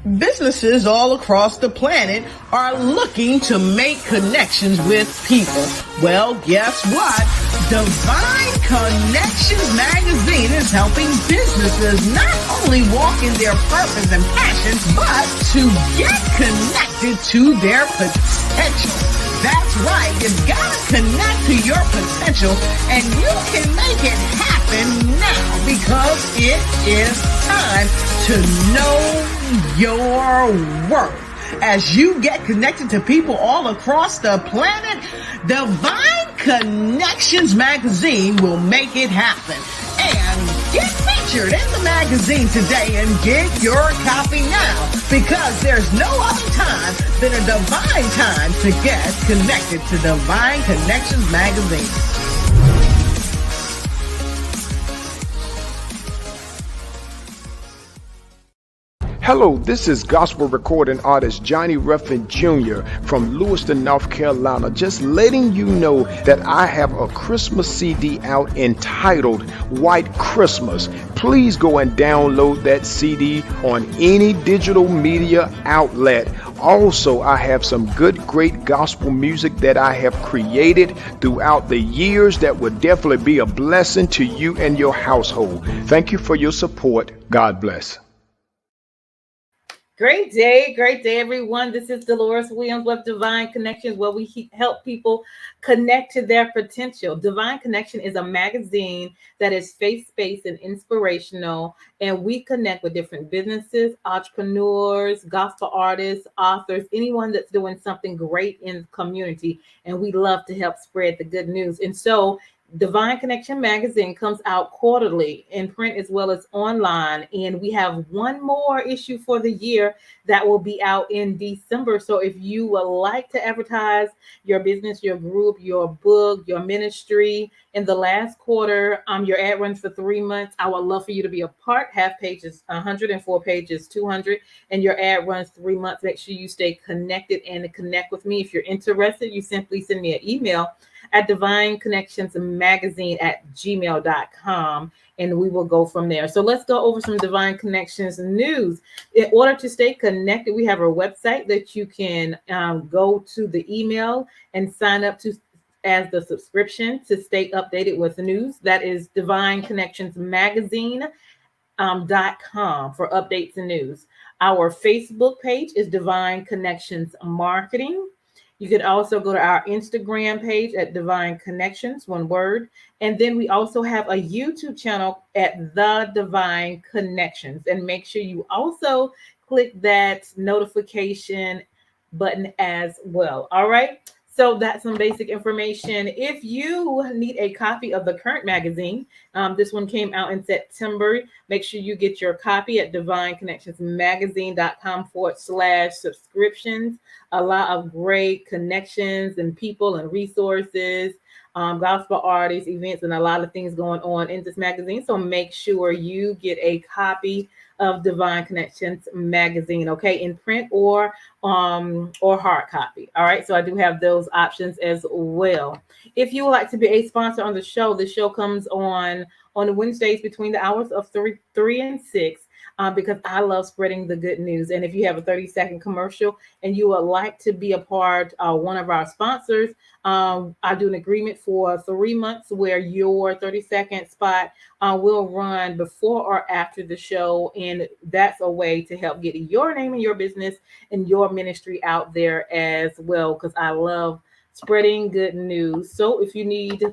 Businesses all across the planet are looking to make connections with people. Well, guess what? Divine Connections magazine is helping businesses not only walk in their purpose and passion, but to get connected to their potential. That's right. You've got to connect to your potential, and you can make it happen now because it is time to know your worth. As you get connected to people all across the planet, Divine Connections magazine will make it happen. And get featured in the magazine today and get your copy now, because there's no other time than a divine time to get connected to Divine Connections magazine. Hello, this is gospel recording artist Johnny Ruffin Jr. from Lewiston, North Carolina, just letting you know that I have a Christmas CD out entitled White Christmas. Please go and download that CD on any digital media outlet. Also, I have some great gospel music that I have created throughout the years that will definitely be a blessing to you and your household. Thank you for your support. God bless. Great day, everyone. This is Deloris Williams with Divine Connections, where we help people connect to their potential. Divine Connection is a magazine that is faith-based and inspirational, and we connect with different businesses, entrepreneurs, gospel artists, authors, anyone that's doing something great in the community, and we love to help spread the good news. And so Divine Connection magazine comes out quarterly in print as well as online, and we have one more issue for the year that will be out in December. So if you would like to advertise your business, your group, your book, your ministry in the last quarter, your ad runs for 3 months. I would love for you to be a part. Half pages 104 pages 200, and your ad runs 3 months. Make sure you stay connected and connect with me. If you're interested, you simply send me an email at divineconnectionsmagazine@gmail.com, and we will go from there. So let's go over some Divine Connections news. In order to stay connected, we have our website that you can go to the email and sign up to as the subscription to stay updated with the news. That is divineconnectionsmagazine.com for updates and news. Our Facebook page is Divine Connections Marketing. You could also go to our Instagram page at Divine Connections, one word. And then we also have a YouTube channel at The Divine Connections. And make sure you also click that notification button as well. All right. So that's some basic information. If you need a copy of the current magazine, this one came out in September. Make sure you get your copy at divineconnectionsmagazine.com/subscriptions. A lot of great connections and people and resources, gospel artists, events, and a lot of things going on in this magazine. So make sure you get a copy of Divine Connections magazine, okay, in print or hard copy. All right, so I do have those options as well. If you would like to be a sponsor on the show comes on Wednesdays between the hours of 3 and 6. Because I love spreading the good news. And if you have a 30-second commercial and you would like to be a part of one of our sponsors, I do an agreement for 3 months where your 30-second spot will run before or after the show. And that's a way to help get your name and your business and your ministry out there as well, because I love spreading good news. So if you need to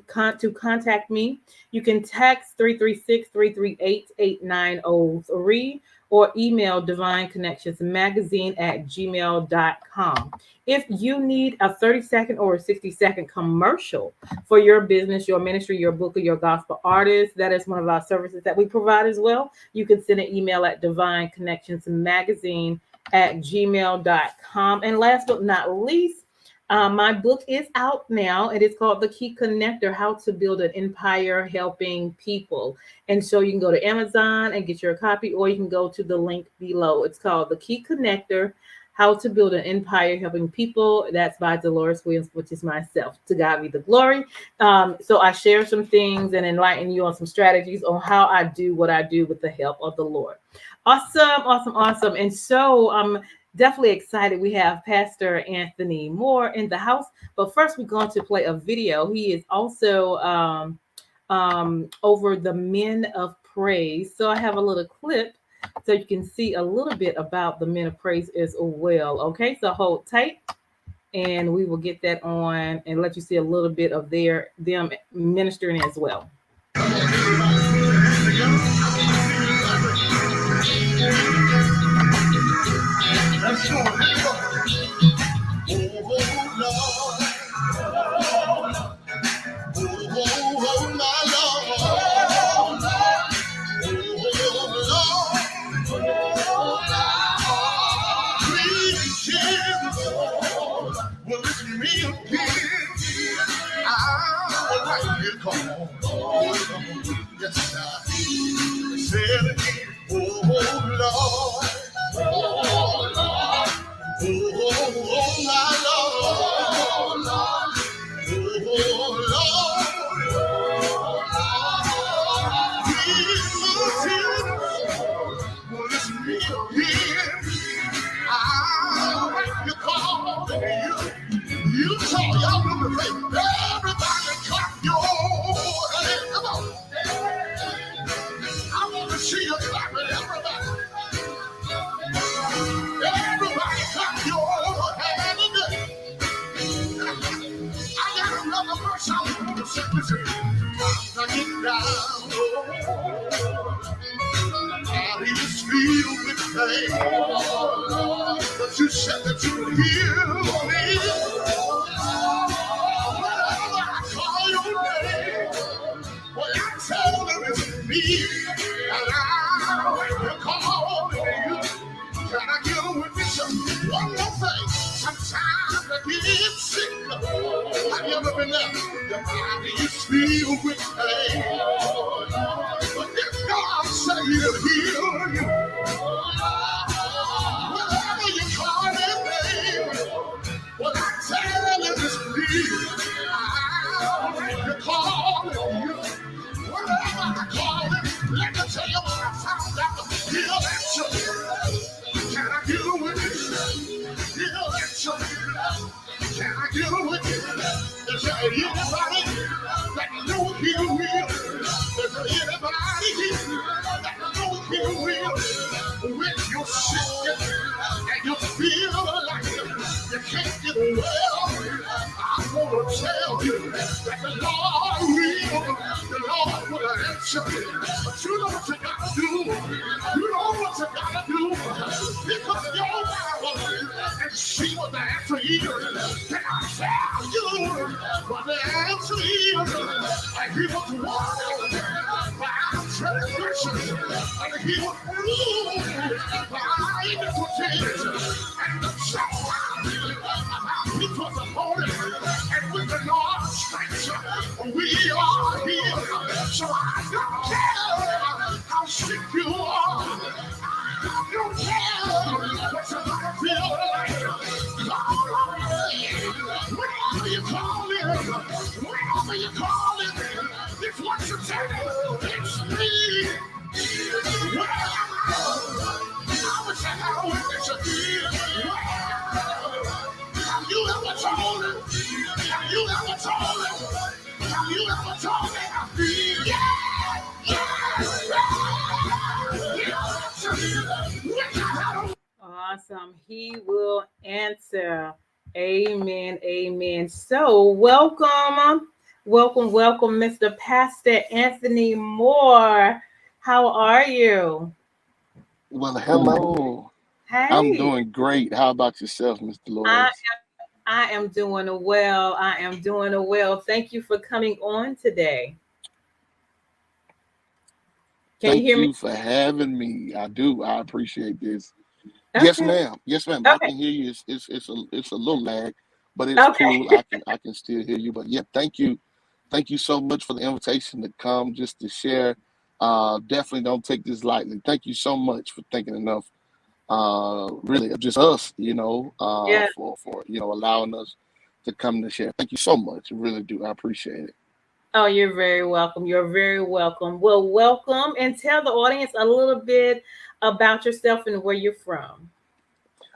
contact me, you can text 336-338-8903 or email divineconnectionsmagazine@gmail.com. If you need a 30-second or a 60-second commercial for your business, your ministry, your book, or your gospel artist, that is one of our services that we provide as well. You can send an email at divineconnectionsmagazine@gmail.com. And last but not least, my book is out now. It is called The Key Connector, How to Build an Empire Helping People. And so you can go to Amazon and get your copy, or you can go to the link below. It's called The Key Connector, How to Build an Empire Helping People. That's by Deloris Williams, which is myself. To God be the glory. So I share some things and enlighten you on some strategies on how I do what I do with the help of the Lord. Awesome, awesome, awesome. And so I'm definitely excited. We have Pastor Anthony Moore in the house. But first, we're going to play a video. He is also over the Men of Praise. So I have a little clip so you can see a little bit about the Men of Praise as well. Okay, so hold tight and we will get that on and let you see a little bit of them ministering as well. Let's go. You saw y'all do the thing. Everybody clap your hands. Come on. I want to see you clapping, everybody. Everybody clap your hands. I got another verse I want to sing. Listen. Now get down. Body is filled with pain. But you said that you would heal me. Whenever I call your name, well, I told him it's me. And I call you. Can I get a witness? One more thing. Sometimes I get sick. Have you ever been there? Your body is filled with pain. But if God say he'll heal you, whenever you call his name, well, I tell him it's me. I call you. Whenever I call him, let me tell you what I found out. He'll answer. Can I get a witness? He'll answer. Can I get a witness? Is there anybody that knows he will? Is there anybody here that knows he will? When you're sick and you feel like you can't get well, I want to tell you that the Lord will answer. But you know what you gotta do. You know what you gotta do. Pick up your Bible and see what the answer is. Can I tell you what the answer is? And he was washed by our transgressions, and he was bruised by our iniquities, and the chastisement of our peace was upon him, and with the Lord's stripes we are healed. So I don't care how sick you are. I don't care what somebody feel like. Call on me. Wherever you call it, wherever you call it, it's what you tell me. It's me. I wish I had a witness. Have you ever told him? Have you ever told him? Have you ever told him? Awesome. He will answer. Amen. Amen. So welcome, Mr. Pastor Anthony Moore. How are you? Well, hello. Hey. I'm doing great. How about yourself, Mr. Deloris? I am doing well. I am doing well. Thank you for coming on today. Can you hear me? Thank you for having me. I do. I appreciate this. Okay. Yes, ma'am. Yes, ma'am. Okay. I can hear you. It's a little lag, but it's cool. I can still hear you. But yeah, thank you. Thank you so much for the invitation to come just to share. Definitely don't take this lightly. Thank you so much for thinking enough really just us, Yeah. for allowing us to come to share. Thank you so much. I really do. I appreciate it. Oh, you're very welcome. You're very welcome. Well, welcome and tell the audience a little bit about yourself and where you're from.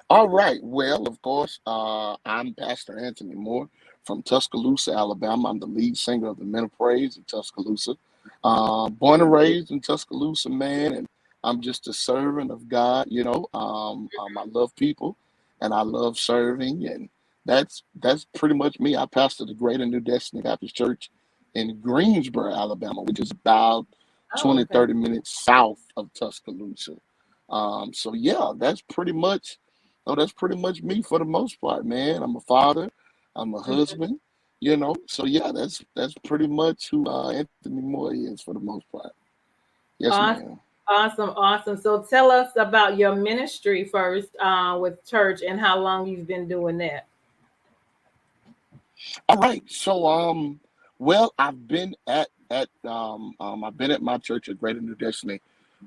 All right. Well, of course, I'm Pastor Anthony Moore from Tuscaloosa, Alabama. I'm the lead singer of the Men of Praise in Tuscaloosa. Born and raised in Tuscaloosa, man, and I'm just a servant of God. I love people, and I love serving, and that's pretty much me. I pastor the Greater New Destiny Baptist Church in Greensboro, Alabama, which is about Oh, 20, okay. 30 minutes south of Tuscaloosa. So yeah, that's pretty much me for the most part, man. I'm a father, I'm a Mhm. husband, So yeah, that's pretty much who Anthony Moore is for the most part. Yes, Awesome, ma'am. awesome, awesome. So tell us about your ministry first with church and how long you've been doing that. All right. So well, I've been at my church at Greater New Destiny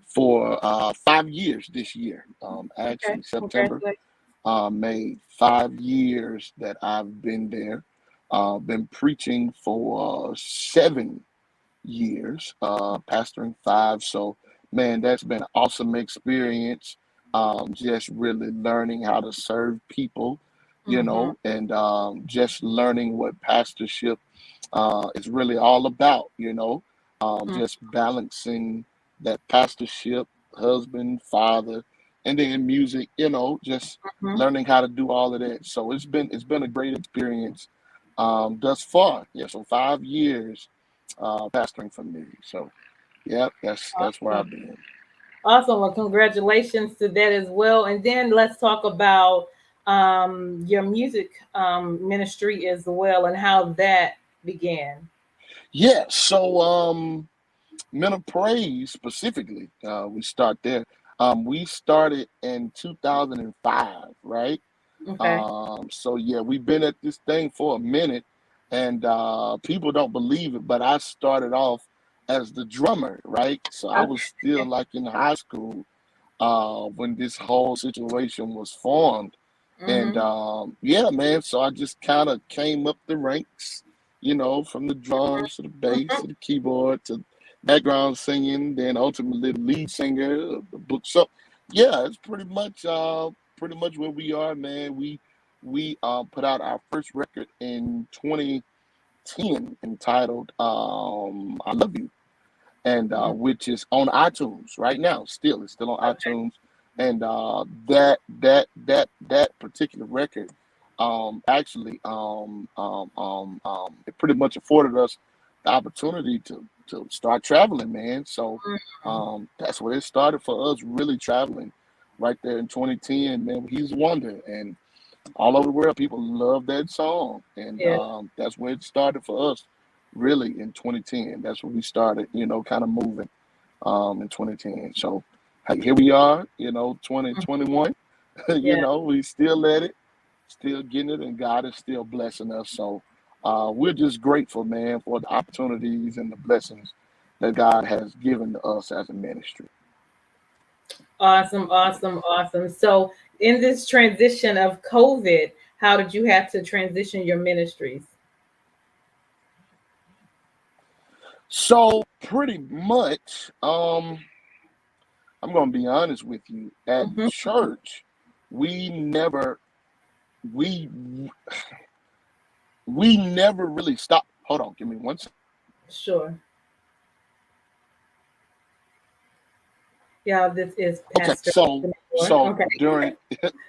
for 5 years this year. Okay, Actually September congratulations. made 5 years that I've been there. Been preaching for 7 years, pastoring 5. So, man, that's been an awesome experience. Just really learning how to serve people, Mm-hmm, and just learning what pastorship is really all about, just balancing that pastorship, husband, father, and then music, just mm-hmm. learning how to do all of that. So it's been a great experience thus far. Yeah, so 5 years pastoring for me. So yeah, that's where Awesome. I've been. Awesome. Well, congratulations to that as well. And then let's talk about your music ministry as well and how that began. Yeah, so Men of Praise specifically, we start there. We started in 2005, right? Okay. So yeah, we've been at this thing for a minute, and people don't believe it, but I started off as the drummer, right? So I was still Okay. like in high school when this whole situation was formed. And Mm-hmm. yeah, man, so I just kind of came up the ranks, from the drums to the bass to the keyboard to background singing, then ultimately the lead singer of the book. So yeah, it's pretty much where we are, man. We put out our first record in 2010 entitled "I Love You," and Mm-hmm. which is on iTunes right now. Still, it's still on iTunes, and that particular record, actually, it pretty much afforded us the opportunity to start traveling, man. So that's where it started for us, really traveling. Right there in 2010, man, he's a wonder, and all over the world, people love that song, and Yeah. that's where it started for us, really in 2010. That's when we started, kind of moving in 2010. So hey, here we are, 2021. Yeah. We still at it, still getting it, and God is still blessing us. So we're just grateful, man, for the opportunities and the blessings that God has given to us as a ministry. Awesome, awesome, awesome. So, in this transition of COVID, how did you have to transition your ministries? So pretty much, I'm gonna be honest with you. At Mm-hmm. church, we never we we never really stopped. Hold on, give me one second. Sure. Yeah, this is Okay, Pastor so Anthony Moore. so Okay. during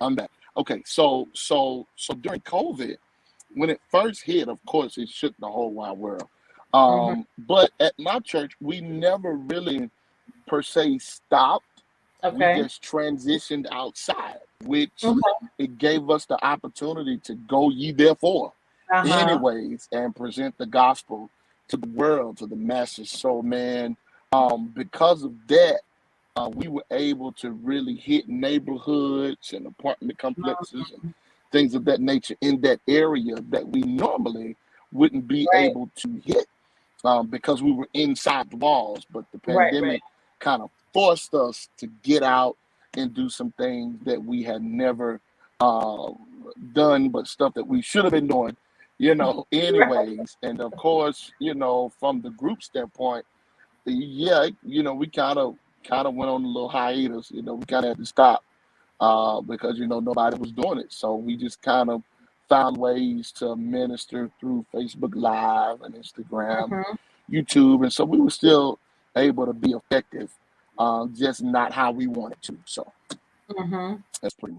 I'm back. Okay, so during COVID, when it first hit, of course, it shook the whole wide world. Mm-hmm. But at my church, we never really per se stopped. We Okay. just transitioned outside, which Okay. it gave us the opportunity to go ye therefore Uh-huh. anyways and present the gospel to the world, to the masses. So man, because of that, we were able to really hit neighborhoods and apartment complexes and things of that nature in that area that we normally wouldn't be Right. able to hit because we were inside the walls. But the Right. Right. pandemic kind of forced us to get out and do some things that we had never uh, done, but stuff that we should have been doing, Right. anyways. And of course, from the group standpoint, yeah, we kind of went on a little hiatus. We kind of had to stop because nobody was doing it. So we just kind of found ways to minister through Facebook Live and Instagram, Mm-hmm. YouTube, and so we were still able to be effective, just not how we wanted to. So Mm-hmm. that's pretty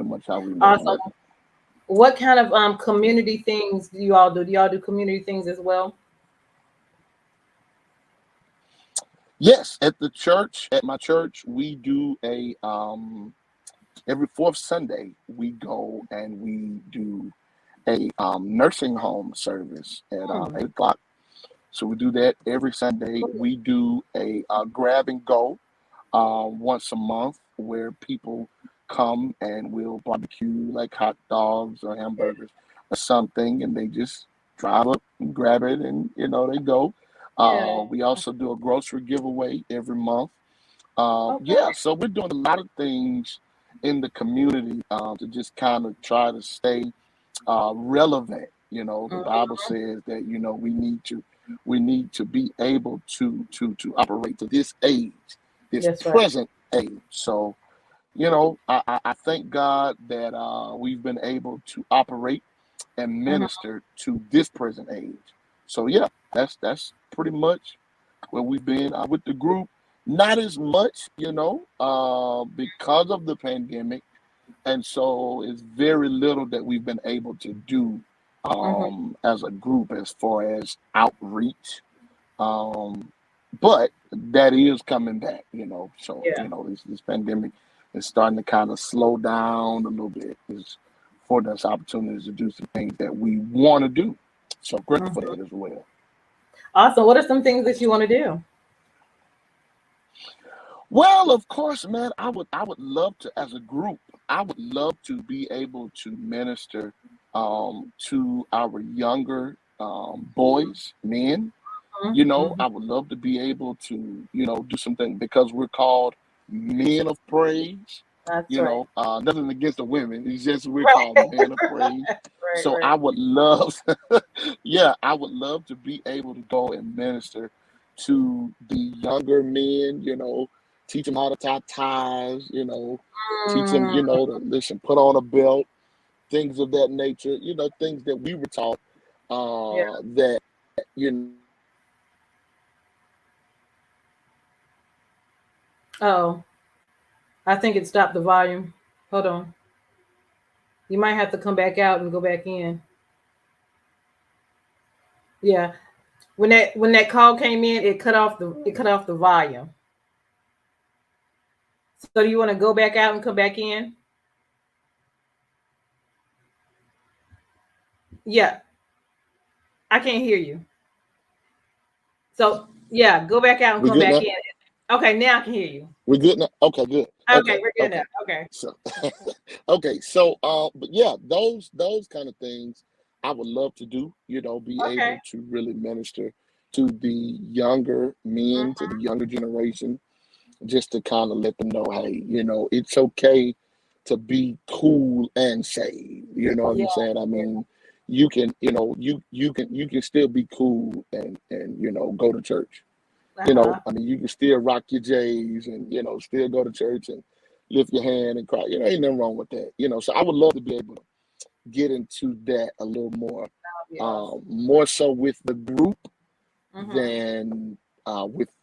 much how we made it Awesome. work. What kind of community things do you all do? Do y'all do community things as well? Yes, at my church, we do a every fourth Sunday we go and we do a nursing home service at Hmm. 8 o'clock. So we do that every Sunday. We do a grab and go once a month where people come and we'll barbecue like hot dogs or hamburgers or something, and they just drive up and grab it, and they go. Yeah. We also do a grocery giveaway every month. Okay. Yeah, so we're doing a lot of things in the community to just kind of try to stay relevant. The Bible Mhm. says that we need to be able to operate to this age, this That's right. present age. So I thank God that we've been able to operate and Mhm. minister to this present age. So yeah, that's pretty much where we've been with the group. Not as much, because of the pandemic, and so it's very little that we've been able to do Mhm. as a group as far as outreach. Um, but that is coming back, So Yeah. this pandemic is starting to kind of slow down a little bit. It's affording us opportunities to do some things that we want to do. So grateful for Mhm. that as well. Awesome. What are some things that you want to do? Well, of course, man, I would love to, as a group, I would love to be able to minister to our younger boys, men. Mhm. I would love to be able to, do something because we're called men of praise. That's right. Nothing against the women. It's just we're called Right. men of praise. Right. So Right. I would love, yeah, I would love to be able to go and minister to the younger men, teach them how to tie ties, teach them, Mm, to listen, put on a belt, things of that nature, things that we were taught yeah. that, you know, Oh, I think it stopped the volume. Hold on. You might have to come back out and go back in. Yeah. When that call came in, it cut off the volume. So do you want to go back out and come back in? Yeah, I can't hear you. So yeah, go back out and we come good back now? in. Okay, now I can hear you. We good now? Okay, good. Okay, Okay, we're good now. okay. Okay. So, okay, so, but yeah, those kind of things I would love to do. Be Okay. able to really minister to the younger men, to the younger generation, just to kind of let them know, hey, it's okay to be cool and saved. You know what Yeah. I'm saying? I Yeah. mean, you can still be cool and go to church. Uh-huh. I mean, you can still rock your J's and, still go to church and lift your hand and cry. Ain't nothing wrong with that. So I would love to be able to get into that a little more, That'll be awesome. more so with the group Mm-hmm. than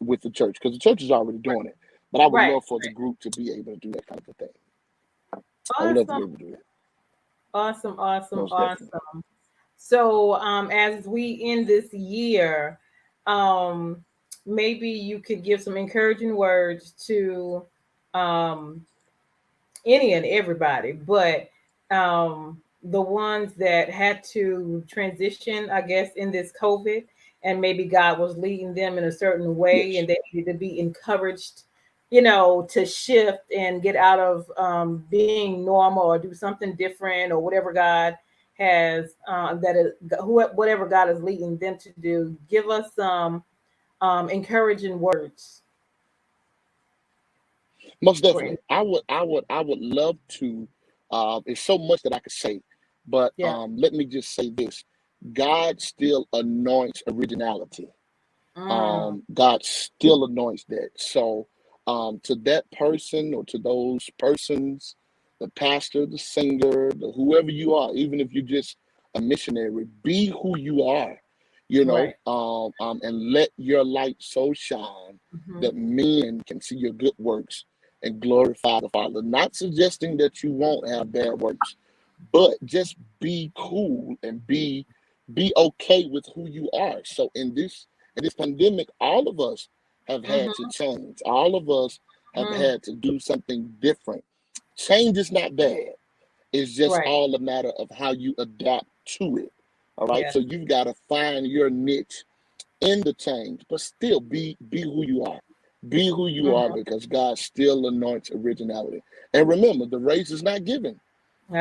with the church, because the church is already doing it. But I would Right. love for the group to be able to do that kind of a thing. I would love to Awesome. be able to do that, Awesome. Awesome. most definitely. Awesome. So as we end this year, um, maybe you could give some encouraging words to um any and everybody, but the ones that had to transition, I guess, in this COVID, and maybe God was leading them in a certain way, Yes. and they needed to be encouraged, to shift and get out of being normal or do something different or whatever God has whatever God is leading them to do. Give us some encouraging words. Most for definitely. I would love to. It's so much that I could say, but yeah. let me just say this: God still anoints originality. Mm, God still anoints that. So, to that person or to those persons, the pastor, the singer, the whoever you are, even if you're just a missionary, be who you are, right. and let your light so shine Hmm. that men can see your good works and glorify the Father. Not suggesting that you won't have bad works, but just be cool and be okay with who you are. So in this pandemic, all of us have had to Hmm. change. All of us have Mm, had to do something different. Change is not bad. It's just right. all a matter of how you adapt to it. All right. Yeah. So you've got to find your niche in the change, but still be who you are. Be who you are Hmm. because God still anoints originality. And remember, the race is not given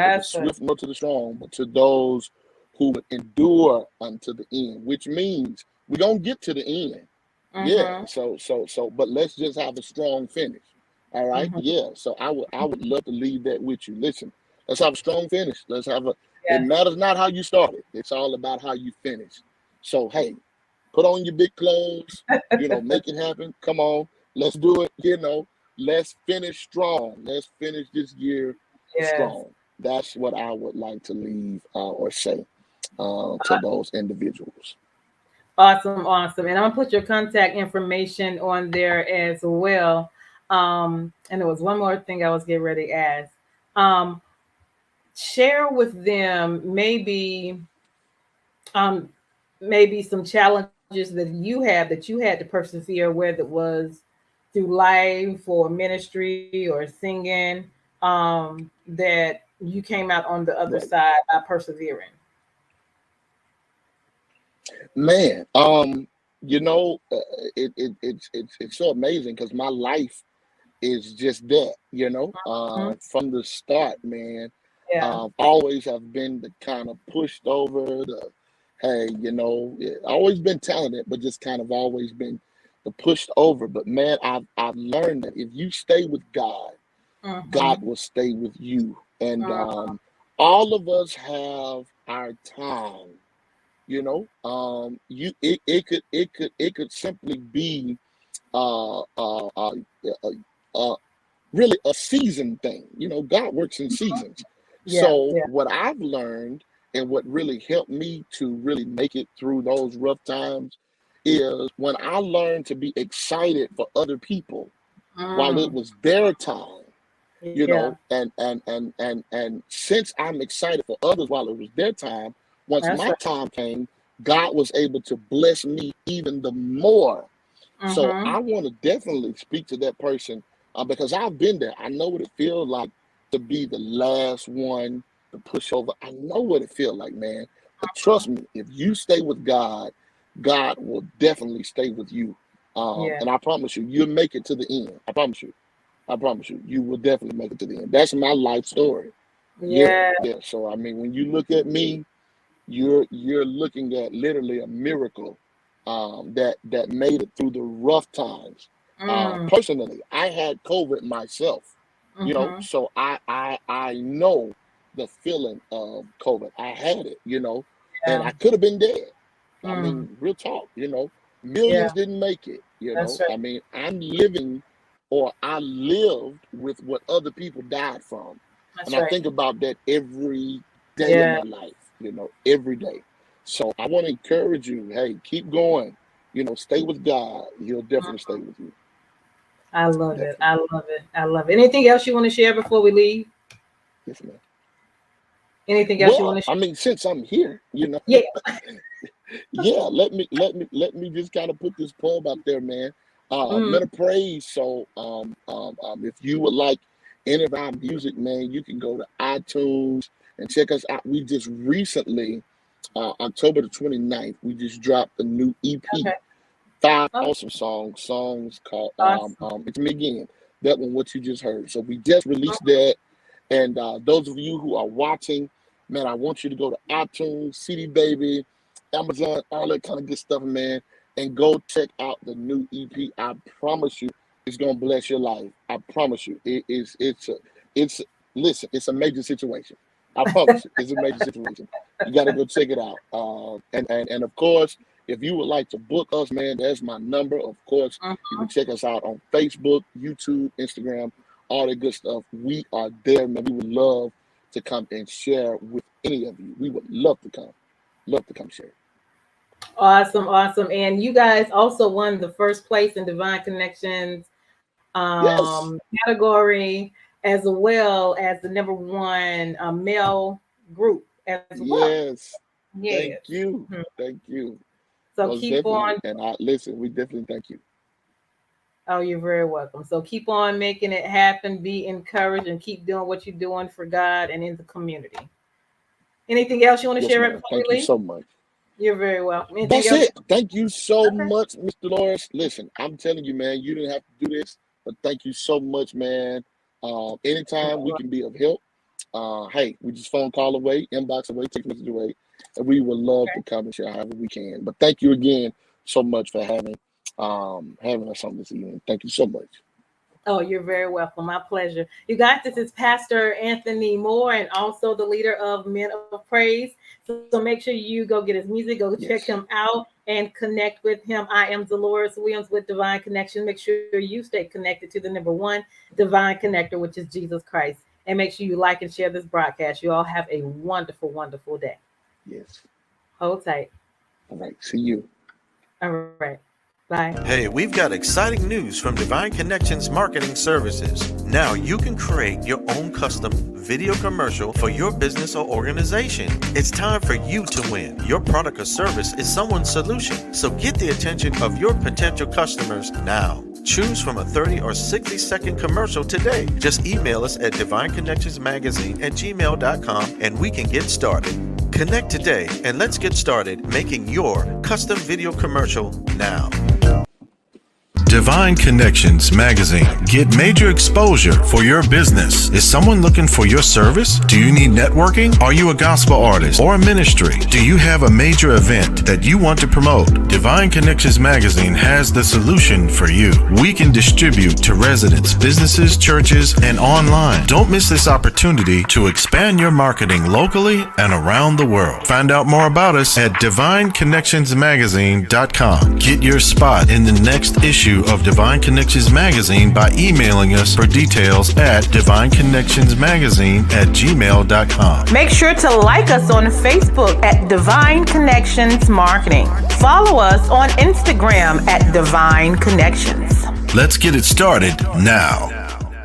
to the That's it. swift nor to the strong, but to those who would endure unto the end, which means we're gonna get to the end. Yeah. Hmm. But let's just have a strong finish. All right. Hmm. Yeah. So I would love to leave that with you. Listen, let's have a strong finish. Let's have a it Yes. matters not how you started. It's all about how you finish. So hey, put on your big clothes, make it happen. Come on, let's do it. Let's finish strong. Let's finish this year Yes. strong. That's what I would like to leave or say to those individuals. Awesome, awesome. And I'm gonna put your contact information on there as well. And there was one more thing I was getting ready to ask. Um, Share with them um maybe some challenges that you had to persevere, whether it was through life or ministry or singing, that you came out on the other Right, side by persevering. man. It's so amazing because my life is just that. Mhm. From the start, man. Yeah. Always have been the kind of pushed over, hey, yeah, always been talented, but just kind of always been the pushed over. But man, I've learned that if you stay with God, God Hmm. will stay with you. And all of us have our time. It could simply be uh, uh, uh, uh, uh, really a season thing. God works in seasons. Yeah. So Yeah. what I've learned and what really helped me to really make it through those rough times is when I learned to be excited for other people while it Mm, was their time. yeah. And since I'm excited for others while it was their time, once That's my right. time came, God was able to bless me even the more. So Mm-hmm. I want to definitely speak to that person because I've been there. I know what it feels like to be the last one to push over. I know what it feels like, man. But trust me, if you stay with God, God will definitely stay with you. Yeah. And I promise you, you'll make it to the end. I promise you. I promise you, you will definitely make it to the end. That's my life story. Yeah, Yeah. yeah. So I mean, when you look at me, you're looking at literally a miracle that made it through the rough times. Mm, Personally, I had COVID myself, mm-hmm. so I know the feeling of COVID. I had it, and Yeah. I could have been dead. I Mm, mean, real talk, yeah. millions didn't make it, That's right. I mean, I'm living or I lived with what other people died from. And That's I right. think about that every day of Yeah. my life, every day. So I want to encourage you, hey, keep going, stay with God. He'll definitely stay with you. I love it. Definitely. I love it. I love it. Anything else you want to share before we leave? Yes, man. Anything else you want Well, to I share? mean, since I'm here, Yeah. yeah, let me just kind of put this poem out there, man. Men Mm, of praise. So if you would like any of our music, man, you can go to iTunes and check us out. We just recently, October the 29th, we just dropped a new EP. okay. Five Oh, awesome songs called awesome. It's Me Again. That one, what you just heard. So we just released that. And those of you who are watching, man, I want you to go to iTunes, CD Baby, Amazon, all that kind of good stuff, man, and go check out the new EP. I promise you, It's gonna bless your life. I promise you. Listen, it's a major situation. I promise you, it's a major situation. You gotta go check it out. And of course, if you would like to book us, man, that's my number. Of course, you can check us out on Facebook, YouTube, Instagram, all that good stuff. We are there, man. We would love to come and share with any of you. We would love to come share. Awesome. And you guys also won the first place in Divine Connections Yes. category, as well as the number one male group as well. Yes. Thank you. Thank you. So Most keep on. And listen, we definitely thank you. Oh, you're very welcome. So keep on making it happen. Be encouraged and keep doing what you're doing for God and in the community. Anything else you want to share right before we leave? Thank you so much. You're very welcome. That's it. Thank you so much, Mr. Deloris. Listen, I'm telling you, man, you didn't have to do this, but thank you so much, man. Anytime we can be of help, hey, we just phone call away, inbox away, text message away, and we would love to come and share however we can. But thank you again so much for having us on this evening. Thank you so much. Oh, you're very welcome. My pleasure. You guys, this is Pastor Anthony Moore and also the leader of Men of Praise. So make sure you go get his music, go check him out and connect with him. I am Deloris Williams with Divine Connection. Make sure you stay connected to the number one divine connector, which is Jesus Christ. And make sure you like and share this broadcast. You all have a wonderful, wonderful day. Yes. Hold tight. All right. See you. All right. Bye. Hey, we've got exciting news from Divine Connections Marketing Services. Now you can create your own custom video commercial for your business or organization. It's time for you to win. Your product or service is someone's solution. So get the attention of your potential customers now. Choose from a 30 or 60-second commercial today. Just email us at divineconnectionsmagazine@gmail.com and we can get started. Connect today and let's get started making your custom video commercial now. Divine Connections Magazine. Get major exposure for your business. Is someone looking for your service? Do you need networking? Are you a gospel artist or a ministry? Do you have a major event that you want to promote? Divine Connections Magazine has the solution for you. We can distribute to residents, businesses, churches, and online. Don't miss this opportunity to expand your marketing locally and around the world. Find out more about us at divineconnectionsmagazine.com. Get your spot in the next issue of Divine Connections Magazine by emailing us for details at divineconnectionsmagazine@gmail.com. Make sure to like us on Facebook at Divine Connections Marketing. Follow us on Instagram at Divine Connections. Let's get it started now.